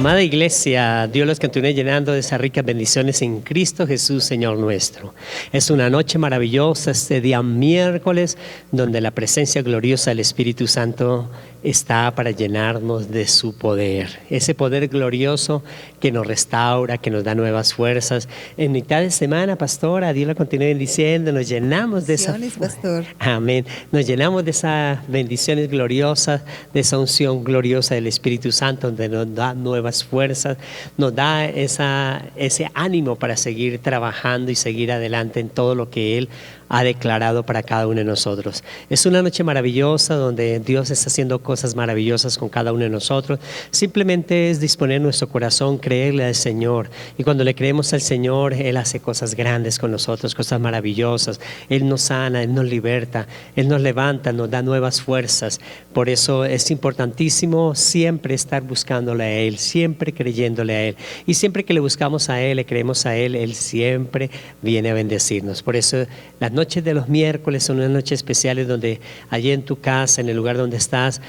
Amada iglesia, Dios los continúe llenando de esas ricas bendiciones en Cristo Jesús, Señor nuestro. Es una noche maravillosa, este día miércoles, donde la presencia gloriosa del Espíritu Santo está para llenarnos de su poder. Ese poder glorioso que nos restaura, que nos da nuevas fuerzas. En mitad de semana, pastora, Dios la continúe bendiciendo, nos llenamos de esa... Pastor. Amén. Nos llenamos de esas bendiciones gloriosas, de esa unción gloriosa del Espíritu Santo, donde nos da nuevas fuerzas, nos da ese ánimo para seguir trabajando y seguir adelante en todo lo que Él ha declarado para cada uno de nosotros. Es una noche maravillosa donde Dios está haciendo cosas maravillosas con cada uno de nosotros. Simplemente es disponer nuestro corazón, creerle al Señor. Y cuando le creemos al Señor, Él hace cosas grandes con nosotros, cosas maravillosas. Él nos sana, Él nos liberta, Él nos levanta, nos da nuevas fuerzas. Por eso es importantísimo siempre estar buscándole a Él, siempre creyéndole a Él. Y siempre que le buscamos a Él, le creemos a Él, Él siempre viene a bendecirnos. Por eso las noches de los miércoles son unas noches especiales donde allí en tu casa, en el lugar donde estás,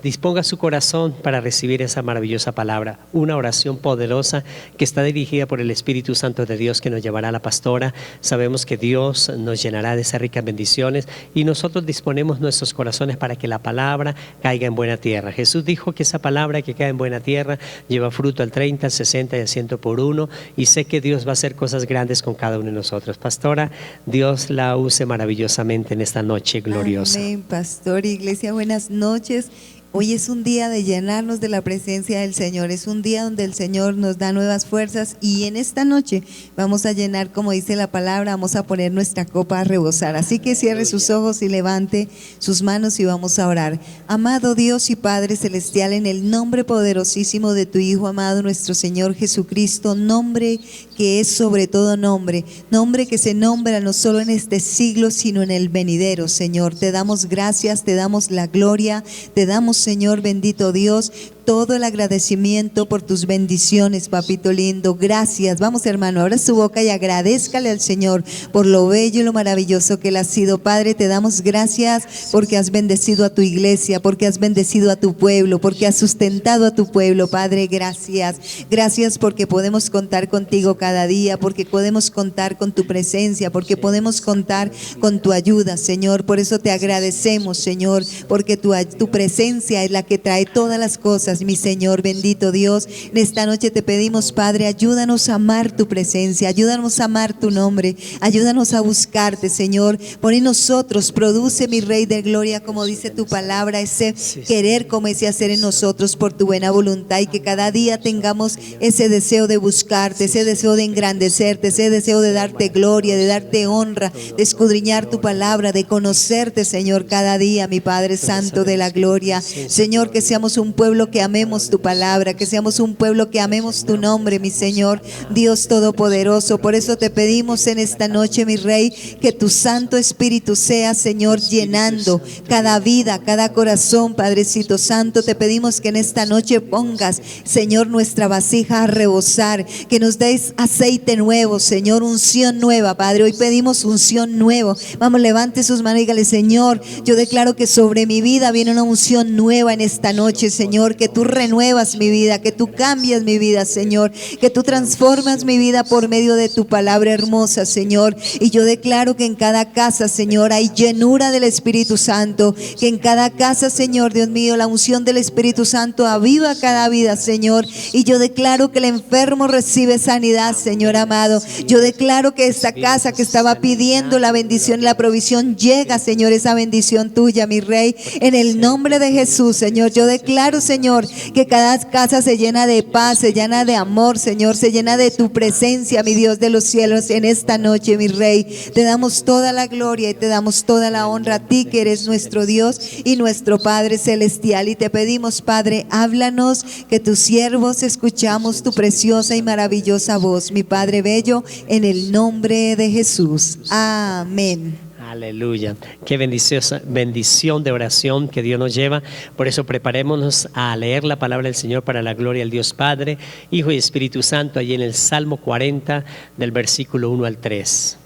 disponga su corazón para recibir esa maravillosa palabra, una oración poderosa que está dirigida por el Espíritu Santo de Dios que nos llevará a la pastora. Sabemos que Dios nos llenará de esas ricas bendiciones y nosotros disponemos nuestros corazones para que la palabra caiga en buena tierra. Jesús dijo que esa palabra que cae en buena tierra lleva fruto al 30, al 60 y al 100 por uno, y sé que Dios va a hacer cosas grandes con cada uno de nosotros. Pastora, Dios la use maravillosamente en esta noche gloriosa. Amén, pastor. Iglesia, buenas noches. Hoy es un día de llenarnos de la presencia del Señor, es un día donde el Señor nos da nuevas fuerzas y en esta noche vamos a llenar, como dice la palabra, vamos a poner nuestra copa a rebosar. Así que cierre sus ojos y levante sus manos y vamos a orar. Amado Dios y Padre Celestial, en el nombre poderosísimo de tu Hijo amado, nuestro Señor Jesucristo, nombre que es sobre todo nombre, nombre que se nombra no solo en este siglo, sino en el venidero, Señor. Te damos gracias, te damos la gloria, te damos, Señor bendito Dios, todo el agradecimiento por tus bendiciones, papito lindo. Gracias. Vamos, hermano, abra su boca y agradézcale al Señor por lo bello y lo maravilloso que Él ha sido. Padre, te damos gracias porque has bendecido a tu iglesia, porque has bendecido a tu pueblo, porque has sustentado a tu pueblo. Padre, gracias. Gracias porque podemos contar contigo cada día, porque podemos contar con tu presencia, porque podemos contar con tu ayuda, Señor. Por eso te agradecemos, Señor, porque tu presencia es la que trae todas las cosas. Mi Señor, bendito Dios, en esta noche te pedimos, Padre, ayúdanos a amar tu presencia, ayúdanos a amar tu nombre, ayúdanos a buscarte, Señor. Pon en nosotros, produce, mi Rey de Gloria, como dice tu palabra, ese querer como ese hacer en nosotros por tu buena voluntad, y que cada día tengamos ese deseo de buscarte, ese deseo de engrandecerte, ese deseo de darte gloria, de darte honra, de escudriñar tu palabra, de conocerte, Señor, cada día, mi Padre Santo de la gloria. Señor, que seamos un pueblo que amemos tu palabra, que seamos un pueblo que amemos tu nombre, mi Señor, Dios Todopoderoso. Por eso te pedimos en esta noche, mi Rey, que tu Santo Espíritu sea, Señor, llenando cada vida, cada corazón, Padrecito Santo. Te pedimos que en esta noche pongas, Señor, nuestra vasija a rebosar, que nos des aceite nuevo, Señor, unción nueva, Padre. Hoy pedimos unción nueva. Vamos, levante sus manos y dígale: Señor, yo declaro que sobre mi vida viene una unción nueva en esta noche, Señor, que tú renuevas mi vida, que tú cambias mi vida, Señor, que tú transformas mi vida por medio de tu palabra hermosa, Señor. Y yo declaro que en cada casa, Señor, hay llenura del Espíritu Santo, que en cada casa, Señor, Dios mío, la unción del Espíritu Santo aviva cada vida, Señor. Y yo declaro que el enfermo recibe sanidad, Señor amado. Yo declaro que esta casa que estaba pidiendo la bendición y la provisión llega, Señor, esa bendición tuya, mi Rey, en el nombre de Jesús, Señor. Yo declaro, Señor, que cada casa se llena de paz, se llena de amor, Señor, se llena de tu presencia, mi Dios de los cielos, en esta noche, mi Rey. Te damos toda la gloria y te damos toda la honra a ti, que eres nuestro Dios y nuestro Padre Celestial. Y te pedimos, Padre, háblanos, que tus siervos escuchamos tu preciosa y maravillosa voz, mi Padre bello, en el nombre de Jesús. Amén. Aleluya. Qué bendición de oración que Dios nos lleva. Por eso preparémonos a leer la palabra del Señor para la gloria del Dios Padre, Hijo y Espíritu Santo, allí en el Salmo 40, del versículo 1 al 3.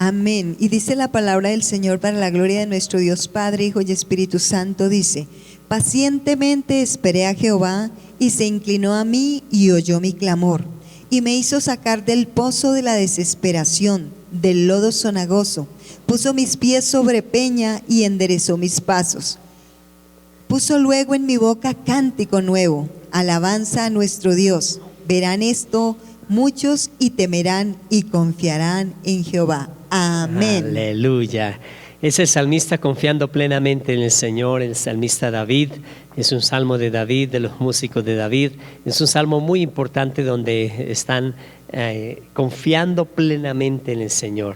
Amén. Y dice la palabra del Señor para la gloria de nuestro Dios Padre, Hijo y Espíritu Santo, dice: pacientemente esperé a Jehová, y se inclinó a mí y oyó mi clamor, y me hizo sacar del pozo de la desesperación, del lodo cenagoso. Puso mis pies sobre peña y enderezó mis pasos. Puso luego en mi boca cántico nuevo, alabanza a nuestro Dios. Verán esto muchos y temerán y confiarán en Jehová. Amén. Aleluya. Es el salmista confiando plenamente en el Señor, el salmista David. Es un salmo de David, de los músicos de David. Es un salmo muy importante donde están confiando plenamente en el Señor.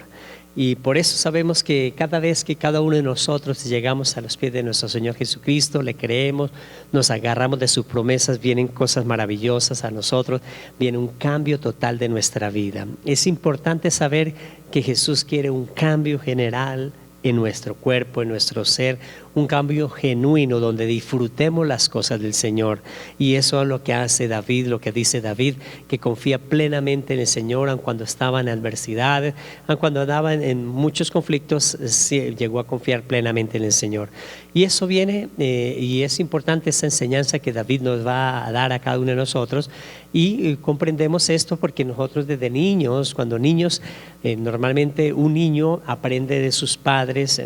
Y por eso sabemos que cada vez que cada uno de nosotros llegamos a los pies de nuestro Señor Jesucristo, le creemos, nos agarramos de sus promesas, vienen cosas maravillosas a nosotros, viene un cambio total de nuestra vida. Es importante saber que Jesús quiere un cambio general en nuestro cuerpo, en nuestro ser, un cambio genuino donde disfrutemos las cosas del Señor. Y eso es lo que hace David, lo que dice David, que confía plenamente en el Señor, aun cuando estaba en adversidades, aun cuando andaba en muchos conflictos, sí, llegó a confiar plenamente en el Señor. Y eso viene, y es importante esa enseñanza que David nos va a dar a cada uno de nosotros. Y comprendemos esto porque nosotros desde niños, cuando niños, normalmente un niño aprende de sus padres,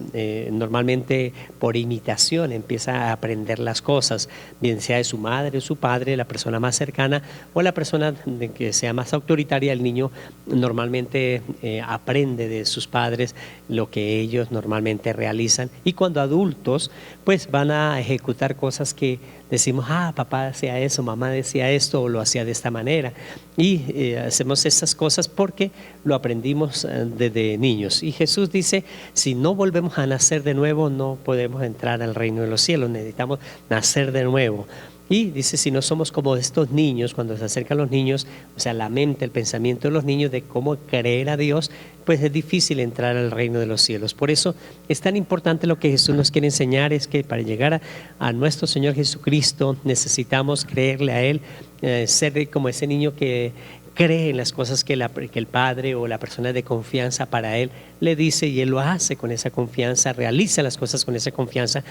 normalmente por imitación empieza a aprender las cosas, bien sea de su madre o su padre, la persona más cercana o la persona que sea más autoritaria. El niño normalmente aprende de sus padres lo que ellos normalmente realizan, y cuando adultos pues van a ejecutar cosas que decimos: papá hacía eso, mamá decía esto, o lo hacía de esta manera, y hacemos esas cosas porque lo aprendimos desde niños. Y Jesús dice: si no volvemos a nacer de nuevo, no podemos entrar al reino de los cielos, necesitamos nacer de nuevo. Y dice: si no somos como estos niños, cuando se acercan los niños, o sea, la mente, el pensamiento de los niños de cómo creer a Dios, pues es difícil entrar al reino de los cielos. Por eso es tan importante lo que Jesús nos quiere enseñar, es que para llegar a nuestro Señor Jesucristo necesitamos creerle a Él, ser como ese niño que cree en las cosas que el padre o la persona de confianza para él le dice, y él lo hace con esa confianza, realiza las cosas con esa confianza.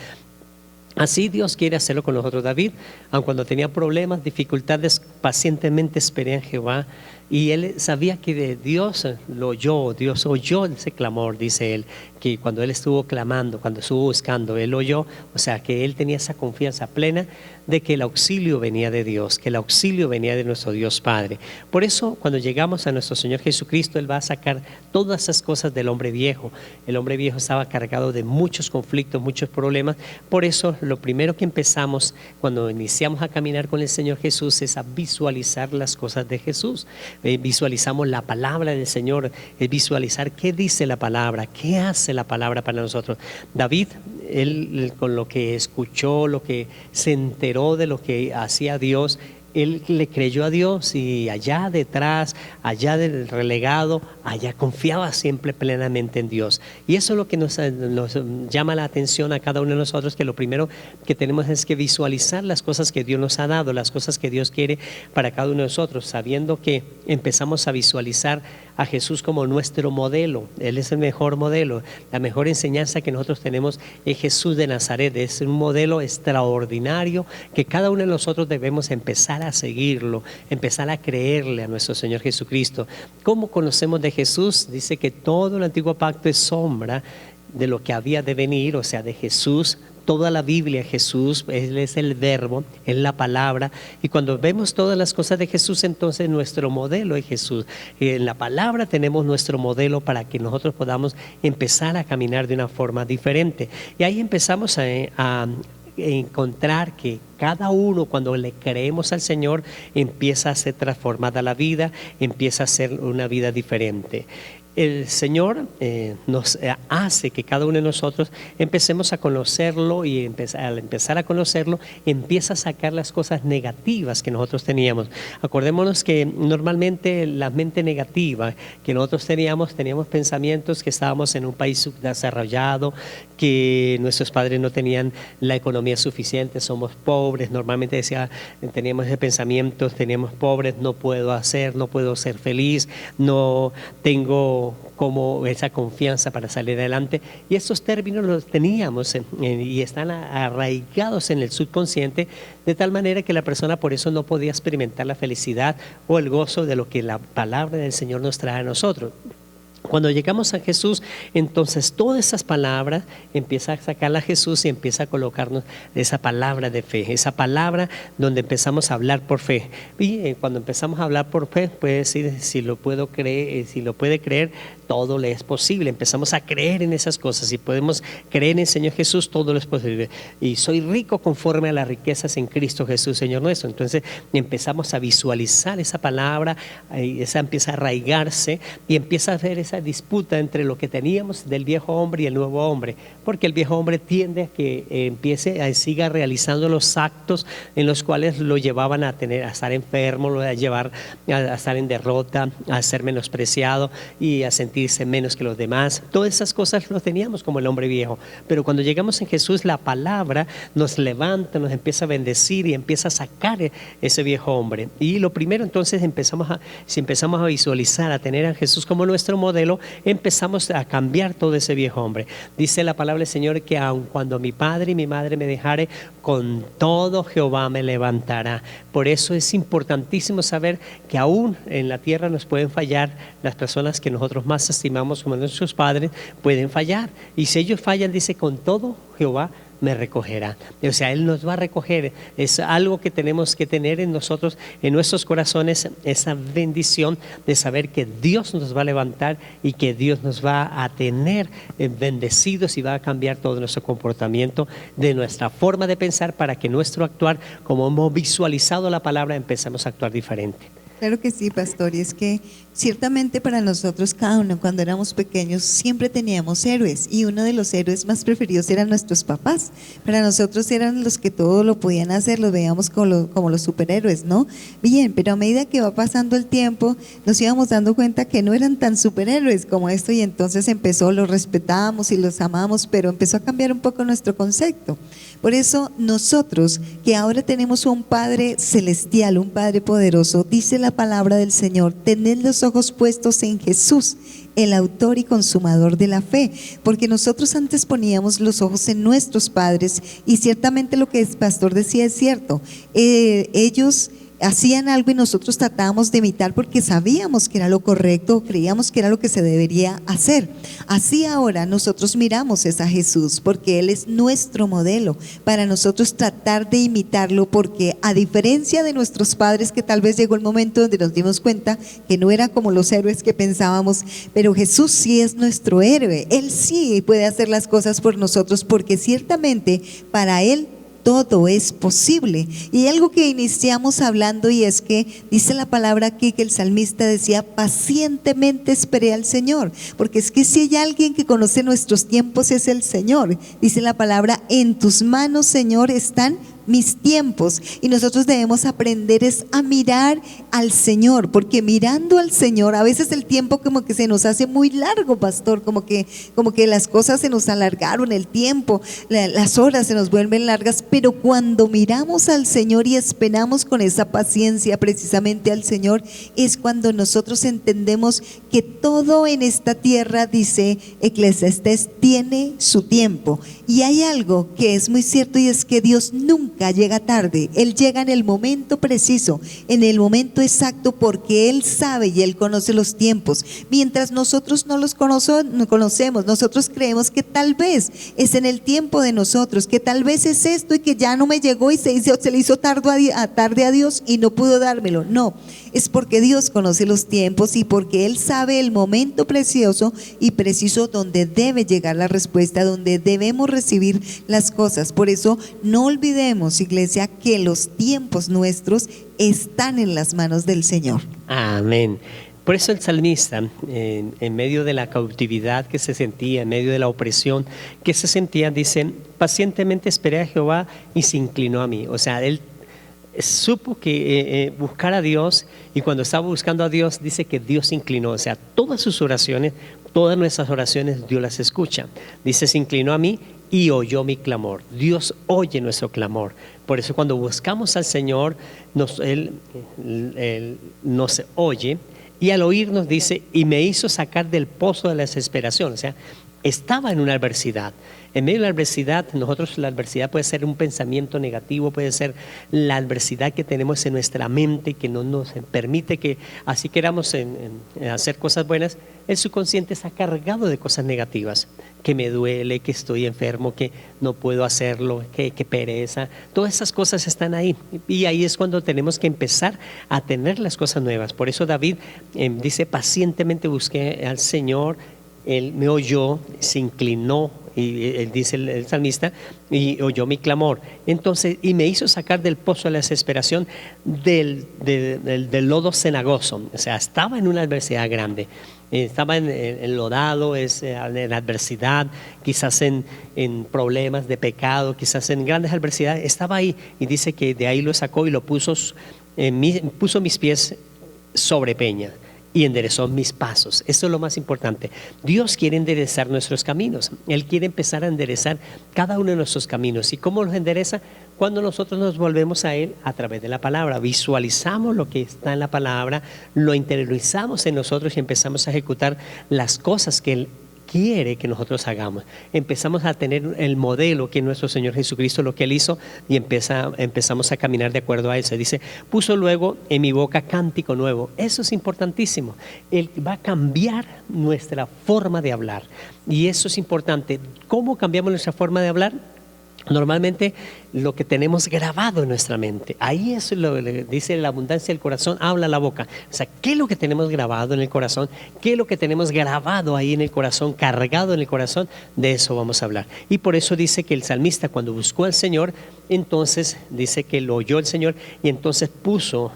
Así Dios quiere hacerlo con nosotros. David, aun cuando tenía problemas, dificultades, pacientemente esperé en Jehová, y él sabía que de Dios lo oyó, Dios oyó ese clamor, dice él, que cuando él estuvo clamando, cuando estuvo buscando, él oyó. O sea, que él tenía esa confianza plena de que el auxilio venía de Dios, que el auxilio venía de nuestro Dios Padre. Por eso, cuando llegamos a nuestro Señor Jesucristo, Él va a sacar todas esas cosas del hombre viejo. El hombre viejo estaba cargado de muchos conflictos, muchos problemas. Por eso, lo primero que empezamos cuando iniciamos a caminar con el Señor Jesús es a visualizar las cosas de Jesús. Visualizamos la palabra del Señor, es visualizar qué dice la palabra, qué hace la palabra para nosotros. David, él con lo que escuchó, lo que se enteró de lo que hacía Dios, él le creyó a Dios, y allá detrás, allá del relegado, allá confiaba siempre plenamente en Dios. Y eso es lo que nos llama la atención a cada uno de nosotros, que lo primero que tenemos es que visualizar las cosas que Dios nos ha dado, las cosas que Dios quiere para cada uno de nosotros, sabiendo que empezamos a visualizar a Jesús como nuestro modelo. Él es el mejor modelo. La mejor enseñanza que nosotros tenemos es Jesús de Nazaret. Es un modelo extraordinario que cada uno de nosotros debemos empezar a seguirlo, empezar a creerle a nuestro Señor Jesucristo. ¿Cómo conocemos de Jesús? Dice que todo el antiguo pacto es sombra de lo que había de venir, o sea, de Jesús. Toda la Biblia, Jesús, Él es el verbo, es la palabra, y cuando vemos todas las cosas de Jesús, entonces nuestro modelo es Jesús. En la palabra tenemos nuestro modelo para que nosotros podamos empezar a caminar de una forma diferente, y ahí empezamos a encontrar que cada uno, cuando le creemos al Señor, empieza a ser transformada la vida, empieza a ser una vida diferente. El Señor nos hace que cada uno de nosotros empecemos a conocerlo, y al empezar a conocerlo empieza a sacar las cosas negativas que nosotros teníamos. Acordémonos que normalmente la mente negativa que nosotros teníamos pensamientos que estábamos en un país subdesarrollado, que nuestros padres no tenían la economía suficiente, somos pobres. Normalmente teníamos ese pensamiento, teníamos pobres, no puedo ser feliz, no tengo como esa confianza para salir adelante. Y estos términos los teníamos y están arraigados en el subconsciente, de tal manera que la persona por eso no podía experimentar la felicidad o el gozo de lo que la palabra del Señor nos trae a nosotros. Cuando llegamos a Jesús, entonces todas esas palabras empieza a sacarla a Jesús y empieza a colocarnos esa palabra de fe, esa palabra donde empezamos a hablar por fe. Y cuando empezamos a hablar por fe, puede decir, si lo puedo creer, si lo puede creer, todo le es posible. Empezamos a creer en esas cosas y podemos creer en el Señor Jesús, todo lo es posible. Y soy rico conforme a las riquezas en Cristo Jesús, Señor nuestro. Entonces empezamos a visualizar esa palabra, esa empieza a arraigarse y empieza a ver esa disputa entre lo que teníamos del viejo hombre y el nuevo hombre, porque el viejo hombre tiende a que siga realizando los actos en los cuales lo llevaban a estar enfermo, a estar en derrota, a ser menospreciado y a sentirse menos que los demás. Todas esas cosas lo teníamos como el hombre viejo, pero cuando llegamos en Jesús, la palabra nos levanta, nos empieza a bendecir y empieza a sacar ese viejo hombre. Y lo primero entonces si empezamos a visualizar, a tener a Jesús como nuestro modelo, empezamos a cambiar todo ese viejo hombre. Dice la palabra del Señor que aun cuando mi padre y mi madre me dejare, con todo Jehová me levantará. Por eso es importantísimo saber que aún en la tierra nos pueden fallar las personas que nosotros más estimamos como nuestros padres, pueden fallar. Y si ellos fallan, dice, con todo Jehová me recogerá. O sea, Él nos va a recoger. Es algo que tenemos que tener en nosotros, en nuestros corazones, esa bendición de saber que Dios nos va a levantar y que Dios nos va a tener bendecidos y va a cambiar todo nuestro comportamiento, de nuestra forma de pensar, para que nuestro actuar, como hemos visualizado la palabra, empecemos a actuar diferente. Claro que sí, pastor, y es que ciertamente para nosotros, cada uno cuando éramos pequeños siempre teníamos héroes, y uno de los héroes más preferidos eran nuestros papás. Para nosotros eran los que todo lo podían hacer, los veíamos como los superhéroes, ¿no? Bien, pero a medida que va pasando el tiempo nos íbamos dando cuenta que no eran tan superhéroes como esto, y entonces los respetábamos y los amamos, pero empezó a cambiar un poco nuestro concepto. Por eso nosotros, que ahora tenemos un Padre celestial, un Padre poderoso, dice la palabra del Señor, tened los ojos puestos en Jesús, el autor y consumador de la fe, porque nosotros antes poníamos los ojos en nuestros padres, y ciertamente lo que el pastor decía es cierto. Ellos hacían algo y nosotros tratábamos de imitar porque sabíamos que era lo correcto, creíamos que era lo que se debería hacer. Así ahora nosotros miramos es a Jesús, porque Él es nuestro modelo, para nosotros tratar de imitarlo, porque a diferencia de nuestros padres, que tal vez llegó el momento donde nos dimos cuenta que no era como los héroes que pensábamos, pero Jesús sí es nuestro héroe. Él sí puede hacer las cosas por nosotros, porque ciertamente para Él todo es posible. Y hay algo que iniciamos hablando, y es que dice la palabra aquí que el salmista decía, pacientemente esperé al Señor, porque es que si hay alguien que conoce nuestros tiempos es el Señor. Dice la palabra, en tus manos, Señor, están mis tiempos, y nosotros debemos aprender es a mirar al Señor, porque mirando al Señor a veces el tiempo como que se nos hace muy largo, pastor, como que las cosas se nos alargaron, el tiempo, las horas se nos vuelven largas, pero cuando miramos al Señor y esperamos con esa paciencia precisamente al Señor, es cuando nosotros entendemos que todo en esta tierra, dice Eclesiastés, tiene su tiempo. Y hay algo que es muy cierto, y es que Dios nunca llega tarde. Él llega en el momento preciso, en el momento exacto, porque Él sabe y Él conoce los tiempos. Mientras nosotros no los conocemos, nosotros creemos que tal vez es en el tiempo de nosotros, que tal vez es esto y que ya no me llegó y se le hizo tarde a Dios y no pudo dármelo. No, es porque Dios conoce los tiempos y porque Él sabe el momento precioso y preciso donde debe llegar la respuesta, donde debemos recibir las cosas. Por eso no olvidemos, iglesia, que los tiempos nuestros están en las manos del Señor. Amén. Por eso el salmista, en medio de la cautividad que se sentía, en medio de la opresión que se sentía, dice, pacientemente esperé a Jehová y se inclinó a mí. O sea, él supo que buscar a Dios, y cuando estaba buscando a Dios, dice que Dios se inclinó. O sea, todas sus oraciones, todas nuestras oraciones, Dios las escucha. Dice, se inclinó a mí y oyó mi clamor. Dios oye nuestro clamor. Por eso cuando buscamos al Señor, Él nos oye y al oírnos dice, y me hizo sacar del pozo de la desesperación. O sea, estaba en una adversidad. En medio de la adversidad, la adversidad puede ser un pensamiento negativo, puede ser la adversidad que tenemos en nuestra mente que no nos permite que así queramos hacer cosas buenas. El subconsciente está cargado de cosas negativas, que me duele, que estoy enfermo, que no puedo hacerlo, que pereza. Todas esas cosas están ahí, y ahí es cuando tenemos que empezar a tener las cosas nuevas. Por eso David dice, pacientemente busqué al Señor, Él me oyó, se inclinó, y él dice el salmista, y oyó mi clamor. Entonces, y me hizo sacar del pozo de la desesperación, del lodo cenagoso. O sea, estaba en una adversidad grande. Estaba enlodado, en adversidad, quizás en problemas de pecado, quizás en grandes adversidades. Estaba ahí, y dice que de ahí lo sacó y lo puso mis pies sobre peña y enderezó mis pasos. Eso es lo más importante. Dios quiere enderezar nuestros caminos. Él quiere empezar a enderezar cada uno de nuestros caminos. ¿Y cómo los endereza? Cuando nosotros nos volvemos a Él a través de la palabra. Visualizamos lo que está en la palabra, lo interiorizamos en nosotros y empezamos a ejecutar las cosas que Él quiere que nosotros hagamos. Empezamos a tener el modelo que es nuestro Señor Jesucristo, lo que Él hizo, y empezamos a caminar de acuerdo a eso. Dice, puso luego en mi boca cántico nuevo. Eso es importantísimo. Él va a cambiar nuestra forma de hablar, y eso es importante. ¿Cómo cambiamos nuestra forma de hablar? Normalmente lo que tenemos grabado en nuestra mente, ahí es lo que dice, la abundancia del corazón habla la boca. O sea, ¿qué es lo que tenemos grabado en el corazón? ¿Qué es lo que tenemos grabado ahí en el corazón, cargado en el corazón? De eso vamos a hablar. Y por eso dice que el salmista, cuando buscó al Señor, entonces dice que lo oyó el Señor, y entonces puso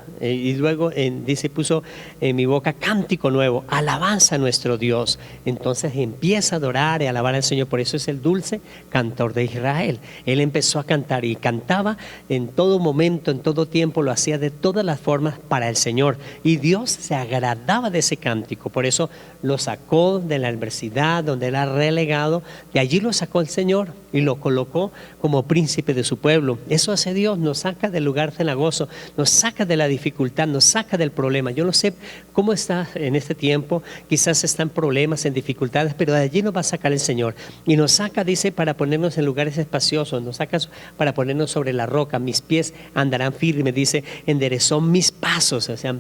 puso en mi boca cántico nuevo, alabanza a nuestro Dios. Entonces empieza a adorar y alabar al Señor. Por eso es el dulce cantor de Israel. Él empezó a cantar y cantaba en todo momento, en todo tiempo, lo hacía de todas las formas para el Señor, y Dios se agradaba de ese cántico. Por eso lo sacó de la adversidad donde era relegado, de allí lo sacó el Señor y lo colocó como príncipe de su pueblo. Eso hace Dios, nos saca del lugar cenagoso, nos saca de la dificultad, nos saca del problema. Yo no sé cómo está en este tiempo, quizás están problemas, en dificultades, pero de allí nos va a sacar el Señor, y nos saca, dice, para ponernos en lugares espaciosos, nos saca para ponernos sobre la roca. Mis pies andarán firmes, dice, enderezó mis pasos. O sea,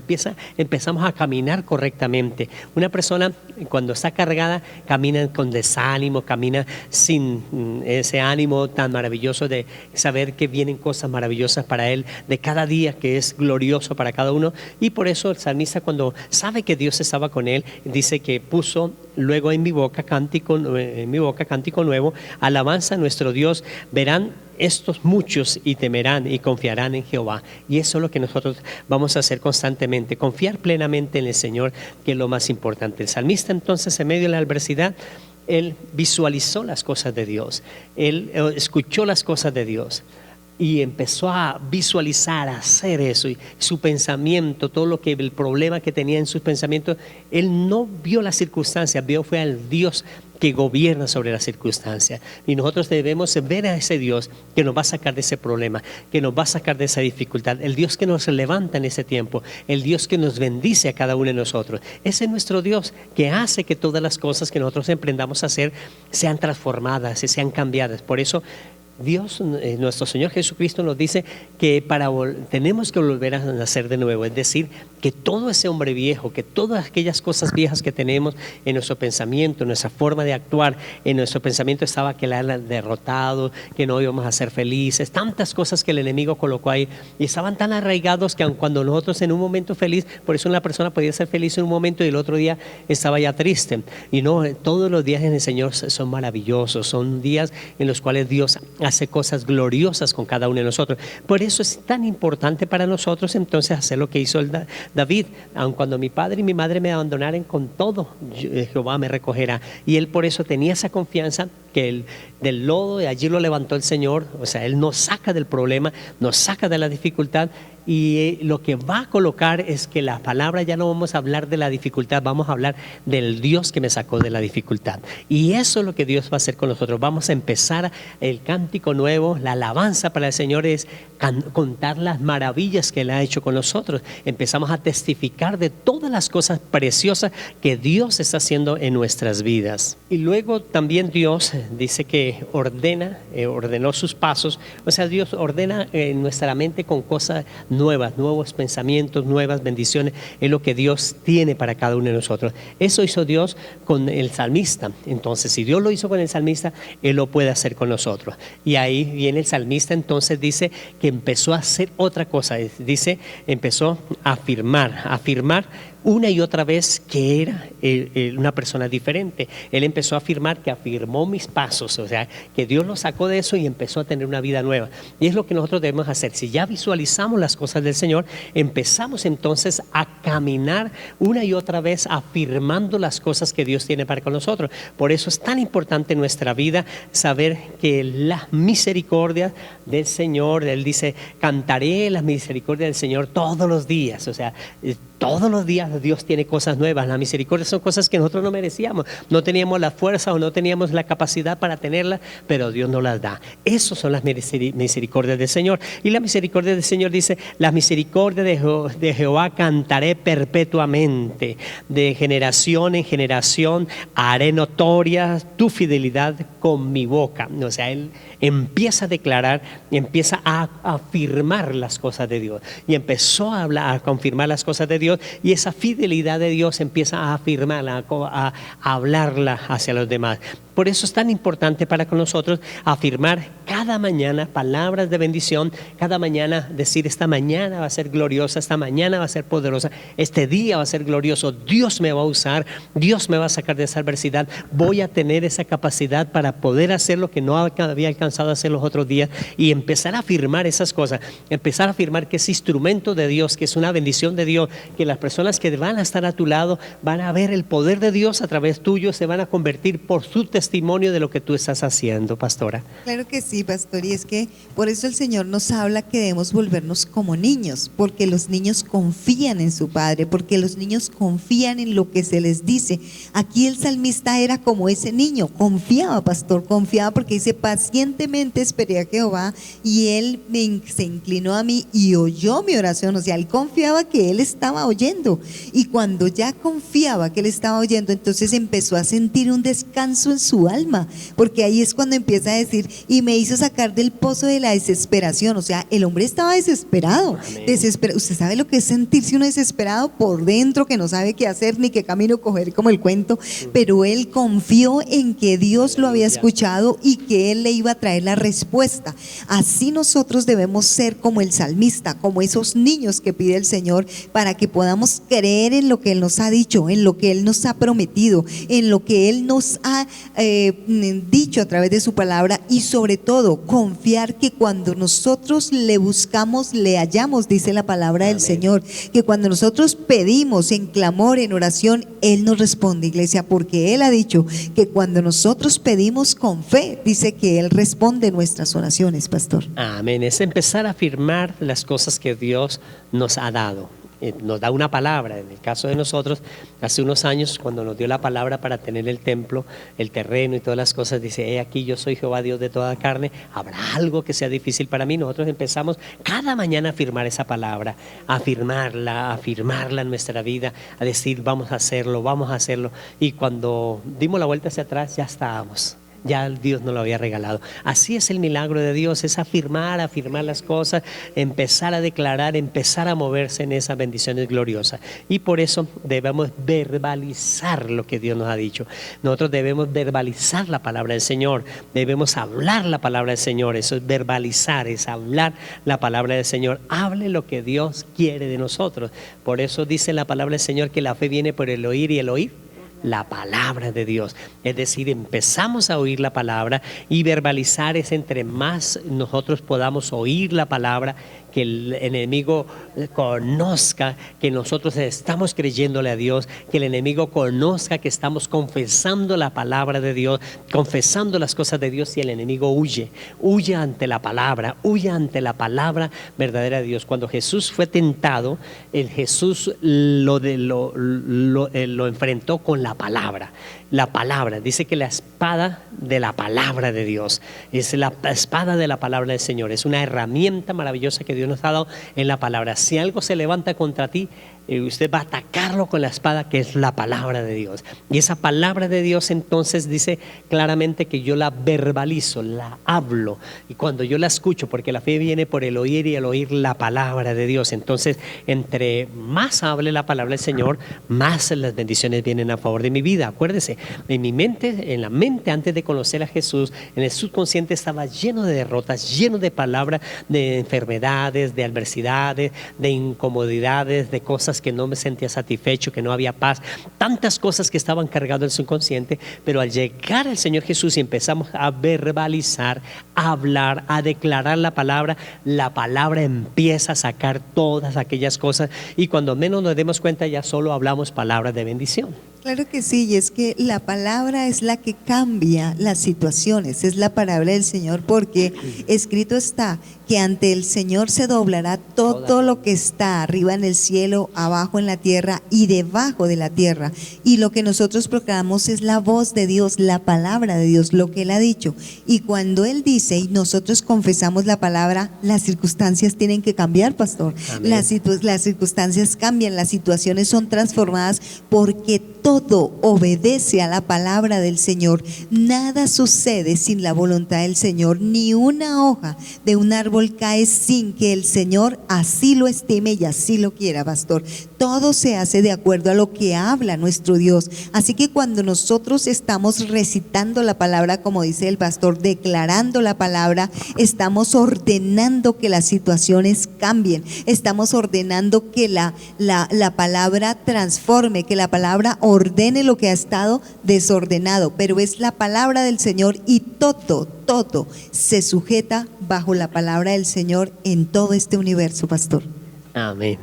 empezamos a caminar correctamente. Una persona cuando está cargada camina con desánimo, camina sin ese ánimo tan maravilloso de saber que vienen cosas maravillosas para él, de cada día que es glorioso para cada uno. Y por eso el salmista, cuando sabe que Dios estaba con él, dice que puso luego en mi boca cántico nuevo, alabanza a nuestro Dios. Verán estos muchos y temerán y confiarán en Jehová. Y eso es lo que nosotros vamos a hacer constantemente, confiar plenamente en el Señor, que es lo más importante. El salmista, entonces, en medio de la adversidad, él visualizó las cosas de Dios, él escuchó las cosas de Dios y empezó a visualizar, a hacer eso, y su pensamiento, el problema que tenía en sus pensamientos, él no vio las circunstancias, fue al Dios que gobierna sobre las circunstancias. Y nosotros debemos ver a ese Dios que nos va a sacar de ese problema, que nos va a sacar de esa dificultad, el Dios que nos levanta en ese tiempo, el Dios que nos bendice a cada uno de nosotros. Ese es nuestro Dios, que hace que todas las cosas que nosotros emprendamos a hacer sean transformadas y sean cambiadas. Por eso Dios, nuestro Señor Jesucristo, nos dice que tenemos que volver a nacer de nuevo. Es decir, que todo ese hombre viejo, que todas aquellas cosas viejas que tenemos en nuestro pensamiento, en nuestra forma de actuar, en nuestro pensamiento estaba que la era derrotado, que no íbamos a ser felices, tantas cosas que el enemigo colocó ahí, y estaban tan arraigados que aun cuando nosotros en un momento feliz, por eso una persona podía ser feliz en un momento y el otro día estaba ya triste. Y no, todos los días en el Señor son maravillosos, son días en los cuales Dios hace cosas gloriosas con cada uno de nosotros. Por eso es tan importante para nosotros entonces hacer lo que hizo David. Aun cuando mi padre y mi madre me abandonaren, con todo Jehová me recogerá. Y él por eso tenía esa confianza que del lodo, de allí lo levantó el Señor. O sea, Él nos saca del problema, nos saca de la dificultad. Y lo que va a colocar es que la palabra ya no vamos a hablar de la dificultad, vamos a hablar del Dios que me sacó de la dificultad. Y eso es lo que Dios va a hacer con nosotros. Vamos a empezar el cántico nuevo, la alabanza para el Señor es contar las maravillas que Él ha hecho con nosotros. Empezamos a testificar de todas las cosas preciosas que Dios está haciendo en nuestras vidas. Y luego también Dios dice que ordenó sus pasos. O sea, Dios ordena nuestra mente con cosas nuevas, nuevos pensamientos, nuevas bendiciones. Es lo que Dios tiene para cada uno de nosotros. Eso hizo Dios con el salmista. Entonces, si Dios lo hizo con el salmista, Él lo puede hacer con nosotros. Y ahí viene el salmista, entonces dice que empezó a hacer otra cosa. Dice, empezó a afirmar una y otra vez que era una persona diferente. Él empezó a afirmar que afirmó mis pasos, o sea, que Dios lo sacó de eso y empezó a tener una vida nueva. Y es lo que nosotros debemos hacer. Si ya visualizamos las cosas del Señor, empezamos entonces a caminar una y otra vez afirmando las cosas que Dios tiene para con nosotros. Por eso es tan importante en nuestra vida saber que la misericordia del Señor, Él dice, cantaré la misericordia del Señor todos los días. O sea, todos los días Dios tiene cosas nuevas. La misericordia son cosas que nosotros no merecíamos. No teníamos la fuerza o no teníamos la capacidad para tenerlas, pero Dios nos las da. Esas son las misericordias del Señor. Y la misericordia del Señor dice, la misericordia de Jehová cantaré perpetuamente. De generación en generación haré notoria tu fidelidad con mi boca. O sea, Él empieza a declarar, empieza a afirmar las cosas de Dios. Y empezó a hablar, a confirmar las cosas de Dios. Y esa fidelidad de Dios empieza a afirmarla, a hablarla hacia los demás. Por eso es tan importante para con nosotros afirmar cada mañana palabras de bendición, cada mañana decir esta mañana va a ser gloriosa, esta mañana va a ser poderosa, este día va a ser glorioso, Dios me va a usar, Dios me va a sacar de esa adversidad, voy a tener esa capacidad para poder hacer lo que no había alcanzado a hacer los otros días y empezar a afirmar esas cosas, empezar a afirmar que es instrumento de Dios, que es una bendición de Dios, que las personas que van a estar a tu lado van a ver el poder de Dios a través tuyo, se van a convertir por su testimonio de lo que tú estás haciendo, pastora. Claro que sí, pastor, y es que por eso el Señor nos habla que debemos volvernos como niños, porque los niños confían en su padre, porque los niños confían en lo que se les dice. Aquí el salmista era como ese niño, confiaba, pastor, confiaba porque dice, pacientemente esperé a Jehová y él se inclinó a mí y oyó mi oración. O sea, él confiaba que él estaba oyendo, y cuando ya confiaba que él estaba oyendo, entonces empezó a sentir un descanso en su alma, porque ahí es cuando empieza a decir, y me hizo sacar del pozo de la desesperación. O sea, el hombre estaba desesperado, usted sabe lo que es sentirse uno desesperado por dentro, que no sabe qué hacer ni qué camino coger, como el cuento, pero él confió en que Dios lo había escuchado y que él le iba a traer la respuesta. Así nosotros debemos ser como el salmista, como esos niños que pide el Señor, para que podamos creer en lo que Él nos ha dicho, en lo que Él nos ha prometido, en lo que Él nos ha dicho a través de su palabra, y sobre todo confiar que cuando nosotros le buscamos, le hallamos, dice la palabra del Señor, que cuando nosotros pedimos en clamor, en oración, Él nos responde, iglesia, porque Él ha dicho que cuando nosotros pedimos con fe, dice que Él responde nuestras oraciones, pastor. Amén. Es empezar a afirmar las cosas que Dios nos ha dado. Nos da una palabra. En el caso de nosotros, hace unos años, cuando nos dio la palabra para tener el templo, el terreno y todas las cosas, dice, he aquí yo soy Jehová Dios de toda carne, ¿habrá algo que sea difícil para mí? Nosotros empezamos cada mañana a afirmar esa palabra, a afirmarla en nuestra vida, a decir vamos a hacerlo, y cuando dimos la vuelta hacia atrás ya estábamos. Ya Dios nos lo había regalado. Así es el milagro de Dios, es afirmar las cosas, empezar a declarar, empezar a moverse en esas bendiciones gloriosas. Y por eso debemos verbalizar lo que Dios nos ha dicho. Nosotros debemos verbalizar la palabra del Señor, debemos hablar la palabra del Señor. Eso es verbalizar, es hablar la palabra del Señor. Hable lo que Dios quiere de nosotros. Por eso dice la palabra del Señor que la fe viene por el oír y el oír la palabra de Dios. Es decir, empezamos a oír la palabra, y verbalizar es entre más nosotros podamos oír la palabra, que el enemigo conozca que nosotros estamos creyéndole a Dios, que el enemigo conozca que estamos confesando la palabra de Dios, confesando las cosas de Dios, y el enemigo huye ante la palabra, huye ante la palabra verdadera de Dios. Cuando Jesús fue tentado, Jesús lo enfrentó con la palabra. La palabra, dice que la espada de la palabra de Dios es la espada de la palabra del Señor, es una herramienta maravillosa que Dios nos ha dado en la palabra. Si algo se levanta contra ti, usted va a atacarlo con la espada, que es la palabra de Dios. Y esa palabra de Dios entonces dice claramente que yo la verbalizo, la hablo, y cuando yo la escucho, porque la fe viene por el oír y el oír la palabra de Dios. Entonces, entre más hable la palabra del Señor, más las bendiciones vienen a favor de mi vida. Acuérdese, en mi mente, en la mente antes de conocer a Jesús, en el subconsciente estaba lleno de derrotas, lleno de palabras, de enfermedades, de adversidades, de incomodidades, de cosas que no me sentía satisfecho, que no había paz, tantas cosas que estaban cargadas en el subconsciente. Pero al llegar al Señor Jesús y empezamos a verbalizar, a hablar, a declarar la palabra empieza a sacar todas aquellas cosas, y cuando menos nos demos cuenta ya solo hablamos palabras de bendición. Claro que sí, y es que la palabra es la que cambia las situaciones, es la palabra del Señor, porque escrito está que ante el Señor se doblará todo lo que está arriba en el cielo, abajo en la tierra y debajo de la tierra. Y lo que nosotros proclamamos es la voz de Dios, la palabra de Dios, lo que Él ha dicho. Y cuando Él dice y nosotros confesamos la palabra, las circunstancias tienen que cambiar, pastor. Las circunstancias cambian, las situaciones son transformadas, porque todo obedece a la palabra del Señor. Nada sucede sin la voluntad del Señor, ni una hoja de un árbol cae sin que el Señor así lo estime y así lo quiera, pastor. Todo se hace de acuerdo a lo que habla nuestro Dios. Así que cuando nosotros estamos recitando la palabra, como dice el pastor, declarando la palabra, estamos ordenando que las situaciones cambien, estamos ordenando que la palabra transforme, que la palabra ordene lo que ha estado desordenado. Pero es la palabra del Señor, y todo se sujeta bajo la palabra del Señor en todo este universo, pastor. Amén.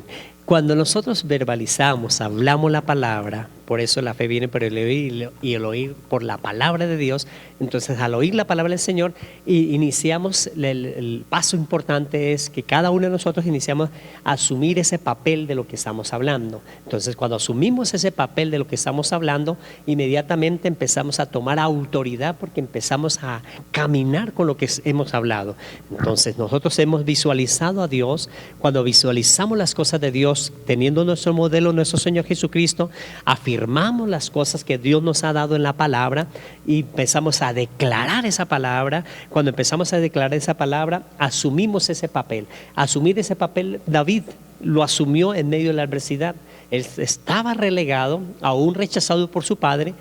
Cuando nosotros verbalizamos, hablamos la palabra, por eso la fe viene por el oír y el oír por la palabra de Dios. Entonces, al oír la palabra del Señor, iniciamos, el paso importante es que cada uno de nosotros iniciamos a asumir ese papel de lo que estamos hablando. Entonces, cuando asumimos ese papel de lo que estamos hablando, inmediatamente empezamos a tomar autoridad, porque empezamos a caminar con lo que hemos hablado. Entonces, nosotros hemos visualizado a Dios. Cuando visualizamos las cosas de Dios, teniendo nuestro modelo, nuestro Señor Jesucristo, afirmamos las cosas que Dios nos ha dado en la palabra y empezamos a declarar esa palabra. Cuando empezamos a declarar esa palabra, asumimos ese papel. Asumir ese papel, David lo asumió en medio de la adversidad. Él estaba relegado, aún rechazado por su padre,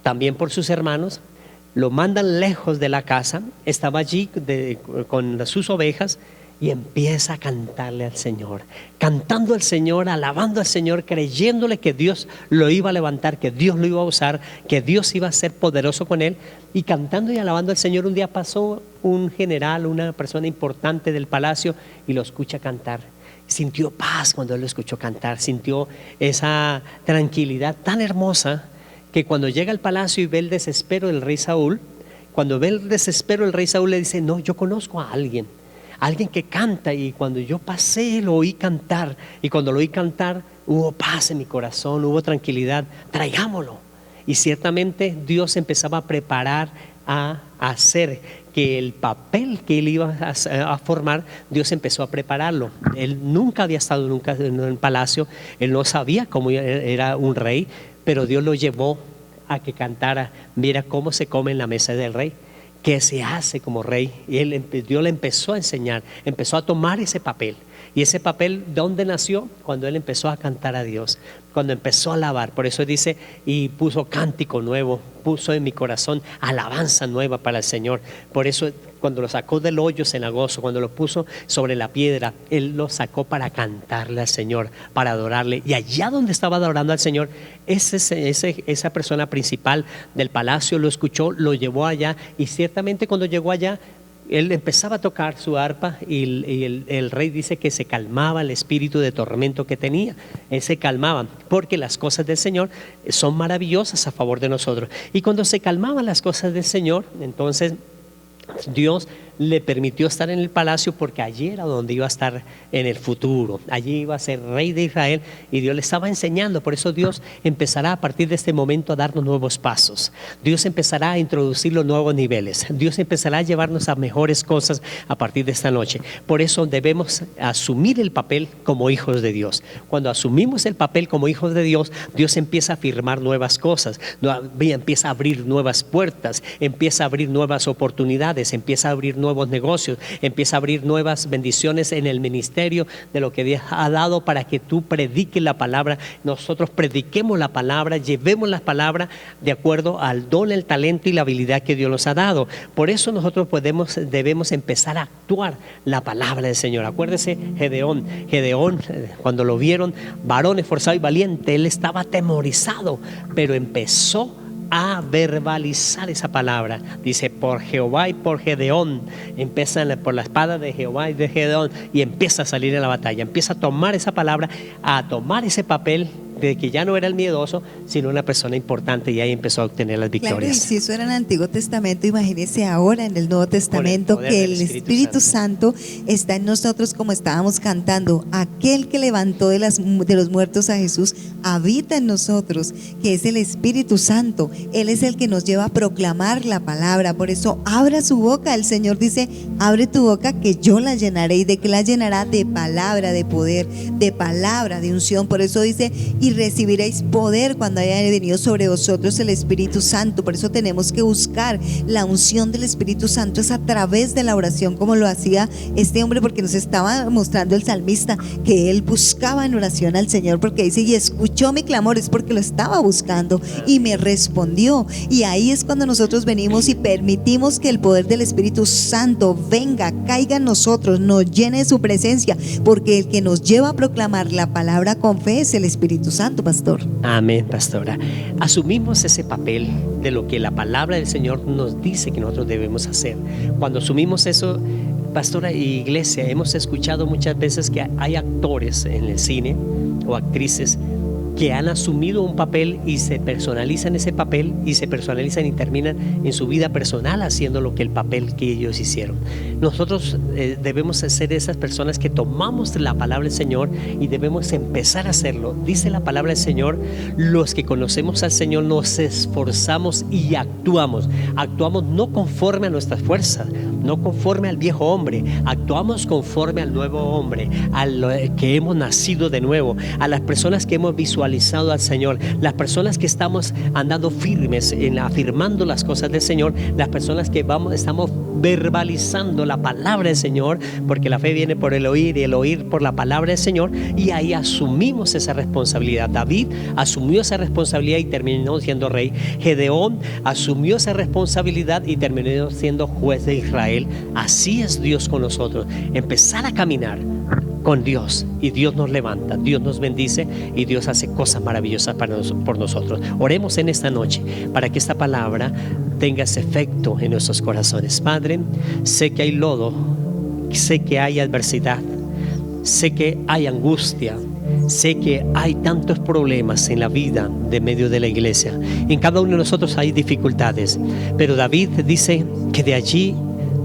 también por sus hermanos. Lo mandan lejos de la casa, estaba allí con sus ovejas, y empieza a cantarle al Señor, cantando al Señor, alabando al Señor, creyéndole que Dios lo iba a levantar, que Dios lo iba a usar, que Dios iba a ser poderoso con él. Y cantando y alabando al Señor, un día pasó un general, una persona importante del palacio, y lo escucha cantar. Sintió paz cuando él lo escuchó cantar, sintió esa tranquilidad tan hermosa, que cuando llega al palacio y ve el desespero del rey Saúl, cuando ve el desespero del rey Saúl, le dice: no, yo conozco a alguien que canta, y cuando yo pasé lo oí cantar, y cuando lo oí cantar hubo paz en mi corazón, hubo tranquilidad, traigámoslo. Y ciertamente Dios empezaba a preparar, a hacer que el papel que él iba a formar, Dios empezó a prepararlo. Él nunca había estado nunca en un palacio, él no sabía cómo era un rey, pero Dios lo llevó a que cantara: mira cómo se come en la mesa del rey, que se hace como rey. Y Dios le empezó a enseñar, empezó a tomar ese papel. Y ese papel, ¿de dónde nació? Cuando él empezó a cantar a Dios, cuando empezó a alabar. Por eso dice: y puso cántico nuevo, puso en mi corazón alabanza nueva para el Señor. Por eso cuando lo sacó del hoyo cenagoso, cuando lo puso sobre la piedra, él lo sacó para cantarle al Señor, para adorarle. Y allá donde estaba adorando al Señor, esa persona principal del palacio lo escuchó, lo llevó allá, y ciertamente cuando llegó allá, él empezaba a tocar su arpa y el rey dice que se calmaba el espíritu de tormento que tenía. Él se calmaba porque las cosas del Señor son maravillosas a favor de nosotros. Y cuando se calmaban las cosas del Señor, entonces Dios le permitió estar en el palacio porque allí era donde iba a estar en el futuro. Allí iba a ser rey de Israel y Dios le estaba enseñando. Por eso Dios empezará a partir de este momento a darnos nuevos pasos. Dios empezará a introducir los nuevos niveles. Dios empezará a llevarnos a mejores cosas a partir de esta noche. Por eso debemos asumir el papel como hijos de Dios. Cuando asumimos el papel como hijos de Dios, Dios empieza a afirmar nuevas cosas, empieza a abrir nuevas puertas, empieza a abrir nuevas oportunidades, empieza a abrir nuevos negocios, empieza a abrir nuevas bendiciones en el ministerio de lo que Dios ha dado para que tú prediques la palabra. Nosotros prediquemos la palabra, llevemos la palabra de acuerdo al don, el talento y la habilidad que Dios nos ha dado. Por eso nosotros debemos empezar a actuar la palabra del Señor. Acuérdese Gedeón, cuando lo vieron, varón esforzado y valiente, él estaba atemorizado, pero empezó a verbalizar esa palabra. Dice, por Jehová y por Gedeón. Empieza por la espada de Jehová y de Gedeón y empieza a salir en la batalla. Empieza a tomar esa palabra, a tomar ese papel de que ya no era el miedoso, sino una persona importante, y ahí empezó a obtener las victorias. Claro, y si eso era en el Antiguo Testamento, imagínese ahora en el Nuevo Testamento que el Espíritu Santo está en nosotros, como estábamos cantando. Aquel que levantó de los muertos a Jesús habita en nosotros, que es el Espíritu Santo. Él es el que nos lleva a proclamar la palabra. Por eso abra su boca. El Señor dice, abre tu boca que yo la llenaré. ¿Y de qué la llenará? De palabra, de poder, de palabra, de unción. Por eso dice, y recibiréis poder cuando haya venido sobre vosotros el Espíritu Santo. Por eso tenemos que buscar la unción del Espíritu Santo, es a través de la oración, como lo hacía este hombre, porque nos estaba mostrando el salmista que él buscaba en oración al Señor, porque dice, y escuchó mi clamor, es porque lo estaba buscando y me respondió. Y ahí es cuando nosotros venimos y permitimos que el poder del Espíritu Santo venga, caiga en nosotros, nos llene de su presencia, porque el que nos lleva a proclamar la palabra con fe es el Espíritu Santo, pastor. Amén, pastora. Asumimos ese papel de lo que la palabra del Señor nos dice que nosotros debemos hacer. Cuando asumimos eso, pastora y iglesia, hemos escuchado muchas veces que hay actores en el cine o actrices que han asumido un papel y se personalizan ese papel y se personalizan y terminan en su vida personal haciendo lo que el papel que ellos hicieron. Nosotros debemos ser esas personas que tomamos la palabra del Señor y debemos empezar a hacerlo. Dice la palabra del Señor, los que conocemos al Señor nos esforzamos y actuamos no conforme a nuestras fuerzas, no conforme al viejo hombre, actuamos conforme al nuevo hombre, a lo que hemos nacido de nuevo, a las personas que hemos visualizado al Señor, las personas que estamos andando firmes en afirmando las cosas del Señor, las personas que estamos verbalizando la palabra del Señor, porque la fe viene por el oír y el oír por la palabra del Señor, y ahí asumimos esa responsabilidad. David asumió esa responsabilidad y terminó siendo rey. Gedeón asumió esa responsabilidad y terminó siendo juez de Israel. Así es Dios con nosotros, empezar a caminar con Dios, y Dios nos levanta, Dios nos bendice y Dios hace cosas maravillosas por nosotros. Oremos en esta noche para que esta palabra tenga ese efecto en nuestros corazones. Padre, sé que hay lodo, sé que hay adversidad, sé que hay angustia, sé que hay tantos problemas en la vida de medio de la iglesia. En cada uno de nosotros hay dificultades, pero David dice que de allí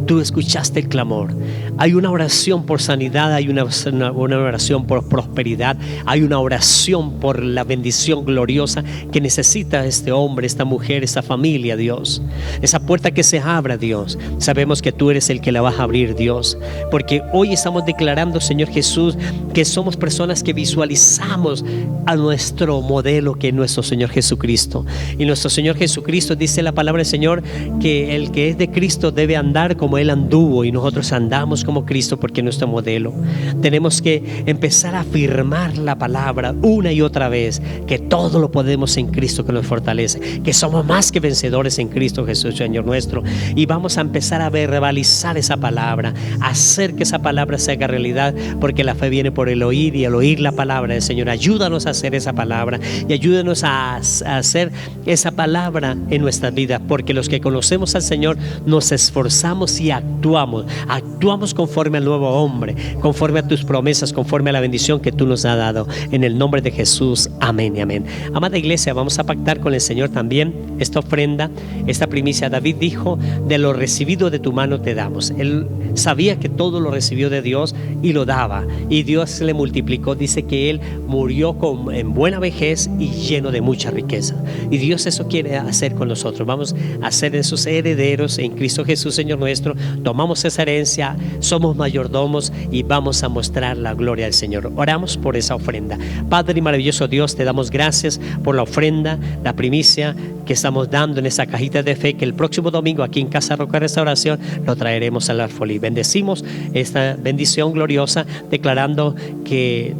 tú escuchaste el clamor. Hay una oración por sanidad, hay una oración por prosperidad, hay una oración por la bendición gloriosa que necesita este hombre, esta mujer, esta familia, Dios. Esa puerta que se abra, Dios. Sabemos que tú eres el que la vas a abrir, Dios, porque hoy estamos declarando, Señor Jesús, que somos personas que visualizamos a nuestro modelo, que es nuestro Señor Jesucristo. Y nuestro Señor Jesucristo, dice la palabra del Señor, que el que es de Cristo debe andar como Él anduvo, y nosotros andamos como Cristo porque es nuestro modelo. Tenemos que empezar a afirmar la palabra una y otra vez, que todo lo podemos en Cristo que nos fortalece, que somos más que vencedores en Cristo Jesús, Señor nuestro. Y vamos a empezar a verbalizar esa palabra, a hacer que esa palabra se haga realidad, porque la fe viene por el oír, y al oír la palabra del Señor. Ayúdanos a hacer esa palabra y ayúdanos a hacer esa palabra en nuestras vidas, porque los que conocemos al Señor nos esforzamos y y actuamos conforme al nuevo hombre, conforme a tus promesas, conforme a la bendición que tú nos has dado. En el nombre de Jesús, amén y amén. Amada iglesia, vamos a pactar con el Señor también esta ofrenda, esta primicia. David dijo: de lo recibido de tu mano te damos. Él sabía que todo lo recibió de Dios y lo daba, y Dios le multiplicó. Dice que él murió en buena vejez y lleno de mucha riqueza, y Dios eso quiere hacer con nosotros. Vamos a ser esos herederos en Cristo Jesús, Señor nuestro. Tomamos esa herencia, somos mayordomos y vamos a mostrar la gloria del Señor. Oramos por esa ofrenda. Padre y maravilloso Dios, te damos gracias por la ofrenda, la primicia que estamos dando en esa cajita de fe, que el próximo domingo aquí en Casa Roca Restauración lo traeremos al alfolí. Bendecimos esta bendición gloriosa, declarando que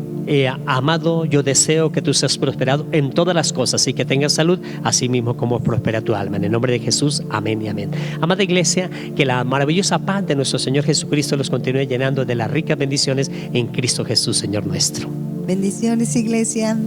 amado, yo deseo que tú seas prosperado en todas las cosas y que tengas salud, así mismo como prospera tu alma. En el nombre de Jesús, amén y amén. Amada iglesia, que la maravillosa paz de nuestro Señor Jesucristo los continúe llenando de las ricas bendiciones en Cristo Jesús, Señor nuestro. Bendiciones, iglesia.